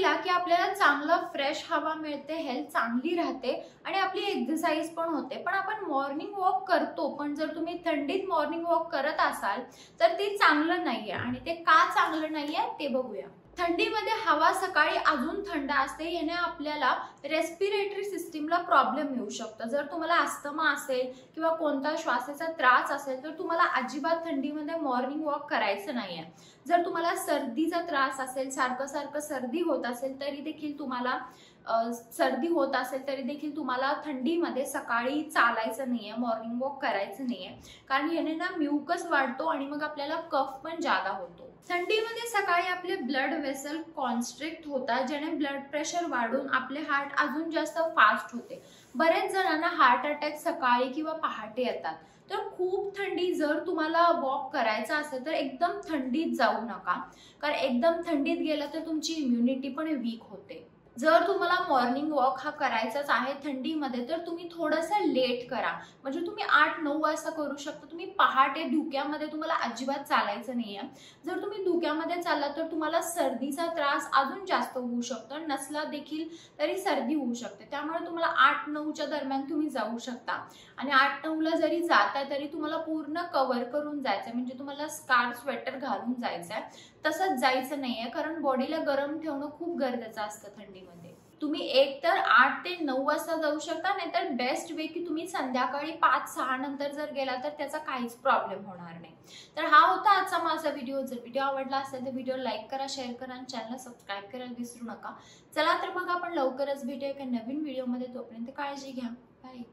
घ्या की आपल्याला चांगलं फ्रेश हवा मिळते, हेल्थ चांगली राहते आणि आपली एक्सरसाइज पण होते। पण आपण मॉर्निंग वॉक करतो, पण जर तुम्ही थंडीत मॉर्निंग वॉक करत असाल तर ते चांगलं नाहीये। आणि ते का चांगलं नाहीये ते बघूया। थंडीमध्ये हवा सकाळी अजून थंड असते, याने आपल्याला रेस्पिरेटरी सिस्टीमला प्रॉब्लेम येऊ शकतो। जर तुम्हाला अस्थमा असेल किंवा कोणता श्वासाचा त्रास असेल तर तुम्हाला अजिबात थंडीमध्ये मॉर्निंग वॉक करायचं नाहीये। जर तुम्हाला सर्दीचा त्रास असेल, सारखं सर्दी होत असेल तरी देखील तुम्हाला थंडीमध्ये सकाळी चालायचं नाहीये, मॉर्निंग वॉक करायचं नाहीये, कारण याने ना म्युकस वाढतो आणि मग आपल्याला कफ पण जादा होतो। थंडीमध्ये सकाळी आपले ब्लड वेसल कॉन्स्ट्रिक्ट होतात, ज्याने ब्लड प्रेशर वाढून आपले हार्ट अजून जास्त फास्ट होते। बरेच जणांना हार्ट अटॅक सकाळी किंवा पहाटे येतात। तर खूप थंडी जर तुम्हाला वॉक करायचा असेल तर एकदम थंडीत जाऊ नका, कारण एकदम थंडीत गेलं तर तुमची इम्युनिटी पण वीक होते। जर तुम्हाला मॉर्निंग वॉक हा करायचाच आहे थंडीमध्ये तर तुम्ही थोडंसं लेट करा, म्हणजे तुम्ही 8-9 वाजता करू शकता। तुम्ही पहाटे धुक्यामध्ये तुम्हाला अजिबात चालायचं नाहीये। जर तुम्ही धुक्यामध्ये चालला तर तुम्हाला सर्दीचा त्रास अजून जास्त होऊ शकतो, नसला देखील तरी सर्दी होऊ शकते। त्यामुळे तुम्हाला 8-9च्या दरम्यान तुम्ही जाऊ शकता आणि 8-9ला जरी जाताय तरी तुम्हाला पूर्ण कव्हर करून जायचं, म्हणजे तुम्हाला स्कार्फ स्वेटर घालून जायचंय। तसंच जायचं नाहीये, कारण बॉडीला गरम ठेवणं खूप गरजेचं असतं थंडीमध्ये। तुम्ही एक तर 8 ते 9 वाजता जाऊ शकता, नाहीतर बेस्ट वे की तुम्ही संध्याकाळी 5-6 नंतर जर गेला तर त्याचा काहीच प्रॉब्लेम होणार नाही। तर हा होता आजचा माझा व्हिडिओ। जर व्हिडिओ आवडला असेल तर व्हिडिओ लाईक करा, शेअर करा आणि चॅनल सबस्क्राईब करायला विसरू नका। चला तर मग आपण लवकरच भेटूया एका नवीन व्हिडिओमध्ये। तोपर्यंत काळजी घ्या, बाय।